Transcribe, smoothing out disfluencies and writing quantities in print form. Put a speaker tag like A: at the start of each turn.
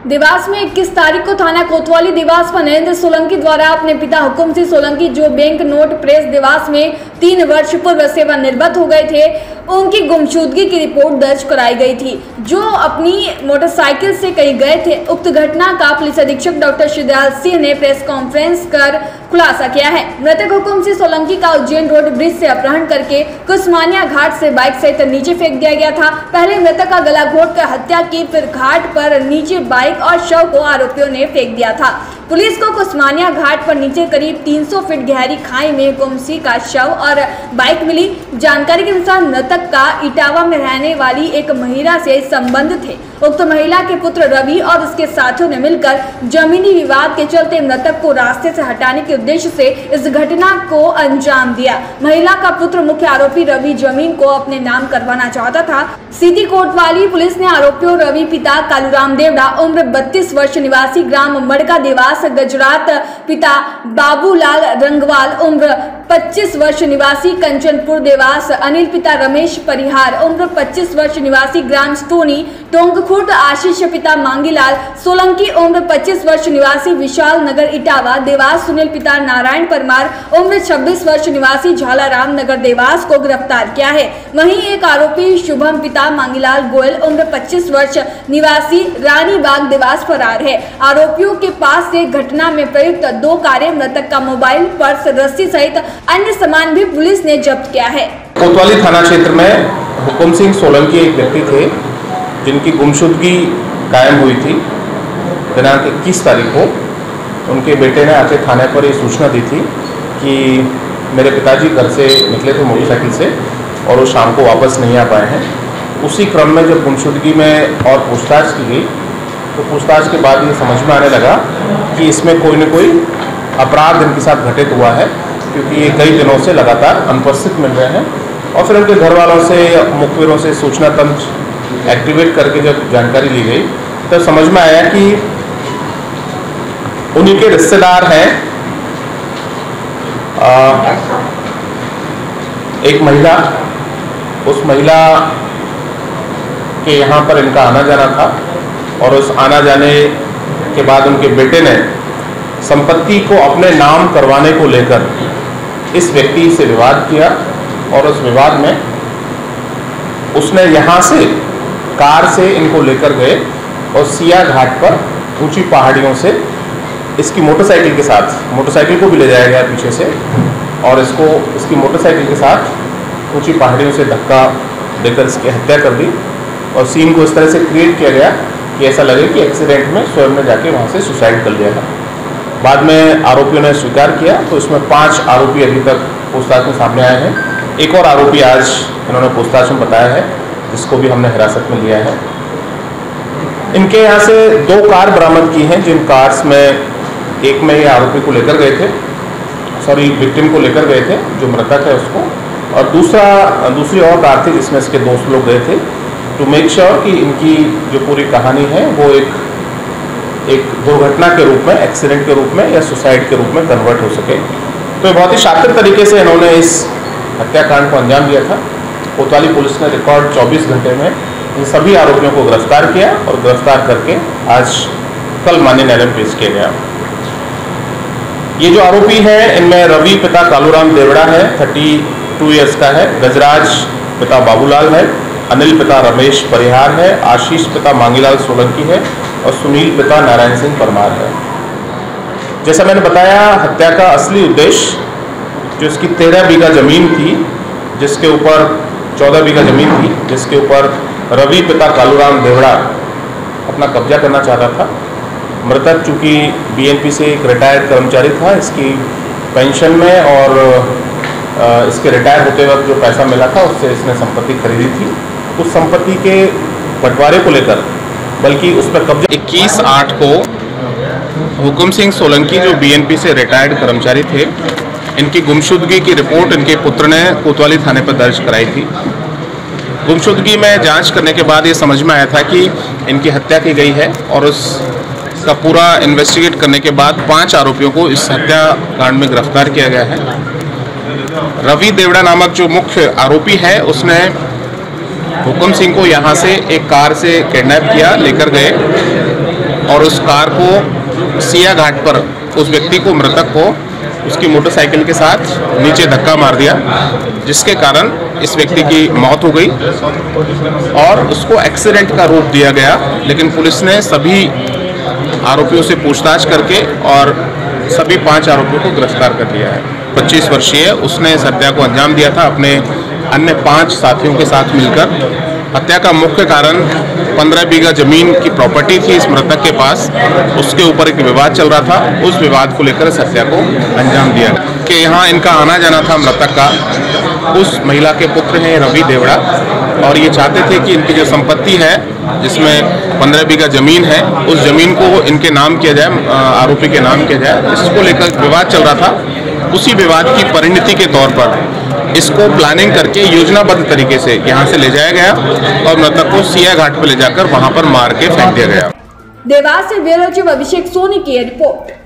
A: देवास में 21 तारीख को थाना कोतवाली देवास पर नरेंद्र सोलंकी द्वारा अपने पिता हुकुम सिंह सोलंकी जो बैंक नोट प्रेस देवास में 3 वर्ष पूर्व सेवानिवृत्त हो गए थे, उनकी गुमशुदगी की रिपोर्ट दर्ज कराई गई थी, जो अपनी मोटरसाइकिल से कहीं गए थे। उक्त घटना का पुलिस अधीक्षक डॉक्टर शिवदयाल सिंह ने प्रेस कॉन्फ्रेंस कर खुलासा किया है। मृतक हुकुम सिंह सोलंकी का उज्जैन रोड ब्रिज से अपहरण करके कुसमानिया घाट से बाइक सहित नीचे फेंक दिया गया था। पहले मृतक का गला घोंटकर हत्या की, फिर घाट पर नीचे बाइक और शव को आरोपियों ने फेंक दिया था। पुलिस को कुसमानिया घाट पर नीचे करीब 300 फीट गहरी खाई में हुकुम सिंह का शव और बाइक मिली। जानकारी के अनुसार मृतक का इटावा में रहने वाली एक महिला से संबंध थे। उक्त महिला के पुत्र रवि और उसके साथियों ने मिलकर जमीनी विवाद के चलते मृतक को रास्ते से हटाने के उद्देश्य से इस घटना को अंजाम दिया। महिला का पुत्र मुख्य आरोपी रवि जमीन को अपने नाम करवाना चाहता था। सीधी कोतवाली पुलिस ने आरोपियों रवि पिता कालूराम देवड़ा उम्र 32 वर्ष निवासी ग्राम मड़का देवास गुजरात, पिता बाबूलाल रंगवाल उम्र 25 वर्ष निवासी कंचनपुर देवास, अनिल पिता रमेश परिहार उम्र 25 वर्ष निवासी ग्राम स्टोनी टोंगखुर्द, आशीष पिता मांगीलाल सोलंकी उम्र 25 वर्ष निवासी विशाल नगर इटावा देवास, सुनील पिता नारायण परमार उम्र 26 वर्ष निवासी झालाराम नगर देवास को गिरफ्तार किया है। वहीं एक आरोपी शुभम पिता मांगीलाल गोयल उम्र 25 वर्ष निवासी रानी बाग देवास फरार है। आरोपियों के पास से घटना में प्रयुक्त 2 कारें, मृतक का मोबाइल, पर्स, रस्सी सहित अन्य सामान भी पुलिस ने जब्त किया है।
B: कोतवाली थाना क्षेत्र में हुकुम सिंह सोलंकी एक व्यक्ति थे जिनकी गुमशुदगी कायम हुई थी। दिनांक 21 तारीख को उनके बेटे ने आके थाने पर ये सूचना दी थी कि मेरे पिताजी घर से निकले थे मोटरसाइकिल से और वो शाम को वापस नहीं आ पाए हैं। उसी क्रम में जब गुमशुदगी में और पूछताछ की गई तो पूछताछ के बाद ये समझ में आने लगा कि इसमें कोई न कोई अपराध इनके साथ घटित हुआ है, क्योंकि ये कई दिनों से लगातार अनुपस्थित मिल रहे हैं। और फिर उनके घर वालों से, मुखबिरों से सूचना तंत्र एक्टिवेट करके जब जानकारी ली गई तो समझ में आया कि उन्हीं के रिश्तेदार हैं एक महिला। उस महिला के यहाँ पर इनका आना जाना था और उस आना जाने के बाद उनके बेटे ने संपत्ति को अपने नाम करवाने को लेकर इस व्यक्ति से विवाद किया और उस विवाद में उसने यहाँ से कार से इनको लेकर गए और सिया घाट पर ऊंची पहाड़ियों से इसकी मोटरसाइकिल के साथ, मोटरसाइकिल को भी ले जाया गया पीछे से और इसकी मोटरसाइकिल के साथ ऊंची पहाड़ियों से धक्का देकर इसकी हत्या कर दी। और सीन को इस तरह से क्रिएट किया गया कि ऐसा लगे कि एक्सीडेंट में स्वयं ने जाके वहाँ से सुसाइड कर लिया था। बाद में आरोपियों ने स्वीकार किया, तो इसमें 5 आरोपी अभी तक पूछताछ में सामने आए हैं। एक और आरोपी आज इन्होंने पूछताछ में बताया है, जिसको भी हमने हिरासत में लिया है। इनके यहाँ से 2 कार बरामद की हैं, जिन कार्स में एक में ये आरोपी को लेकर गए थे, विक्टिम को लेकर गए थे जो मृतक है उसको, और दूसरी और कार थी जिसमें इसके दोस्त लोग गए थे, टू मेक श्योर कि इनकी जो पूरी कहानी है वो एक दुर्घटना के रूप में, एक्सीडेंट के रूप में या सुसाइड के रूप में कन्वर्ट हो सके। तो बहुत ही शातिर तरीके से इन्होंने इस हत्याकांड को अंजाम दिया था। कोतवाली पुलिस ने रिकॉर्ड 24 घंटे में इन सभी आरोपियों को गिरफ्तार किया और गिरफ्तार करके आज कल माननीय न्यायालय में पेश किया गया। ये जो आरोपी है इनमें रवि पिता कालूराम देवड़ा है, 32 ईयर्स का है, गजराज पिता बाबूलाल है, अनिल पिता रमेश परिहार है, आशीष पिता मांगीलाल सोलंकी है और सुनील पिता नारायण सिंह परमार है। जैसा मैंने बताया, हत्या का असली उद्देश्य जो इसकी 13 बीघा जमीन थी, जिसके ऊपर 14 बीघा जमीन थी, जिसके ऊपर रवि पिता कालूराम देवड़ा अपना कब्जा करना चाहता था। मृतक चूँकि बीएनपी से एक रिटायर्ड कर्मचारी था, इसकी पेंशन में और इसके रिटायर होते वक्त जो पैसा मिला था उससे इसने संपत्ति खरीदी थी। उस संपत्ति के बंटवारे को लेकर, बल्कि उस पर कब्जा 21/8 को हुकुम सिंह सोलंकी जो बीएनपी से रिटायर्ड कर्मचारी थे, इनकी गुमशुदगी की रिपोर्ट इनके पुत्र ने कोतवाली थाने पर दर्ज कराई थी। गुमशुदगी में जांच करने के बाद ये समझ में आया था कि इनकी हत्या की गई है और उसका पूरा इन्वेस्टिगेट करने के बाद 5 आरोपियों को इस हत्याकांड में गिरफ्तार किया गया है। रवि देवड़ा नामक जो मुख्य आरोपी है उसने हुकुम सिंह को यहाँ से एक कार से किडनैप किया, लेकर गए और उस कार को सिया घाट पर उस व्यक्ति को, मृतक को, उसकी मोटरसाइकिल के साथ नीचे धक्का मार दिया, जिसके कारण इस व्यक्ति की मौत हो गई और उसको एक्सीडेंट का रूप दिया गया। लेकिन पुलिस ने सभी आरोपियों से पूछताछ करके और सभी 5 आरोपियों को गिरफ्तार कर लिया है। 25 वर्षीय उसने इस हत्या को अंजाम दिया था अपने अन्य 5 साथियों के साथ मिलकर। हत्या का मुख्य कारण 15 बीघा जमीन की प्रॉपर्टी थी इस मृतक के पास, उसके ऊपर एक विवाद चल रहा था। उस विवाद को लेकर इस हत्या को अंजाम दिया कि यहाँ इनका आना जाना था मृतक का। उस महिला के पुत्र हैं रवि देवड़ा और ये चाहते थे कि इनकी जो संपत्ति है जिसमें 15 बीघा जमीन है, उस जमीन को इनके नाम किया जाए, आरोपी के नाम किया जाए। इसको लेकर विवाद चल रहा था। उसी विवाद की परिणति के तौर पर इसको प्लानिंग करके योजनाबद्ध तरीके से यहाँ से ले जाया गया और मृतक को सिया घाट पर ले जाकर वहाँ पर मार के फेंक दिया गया।
A: देवास से ब्यूरो चीफ अभिषेक सोनी की रिपोर्ट।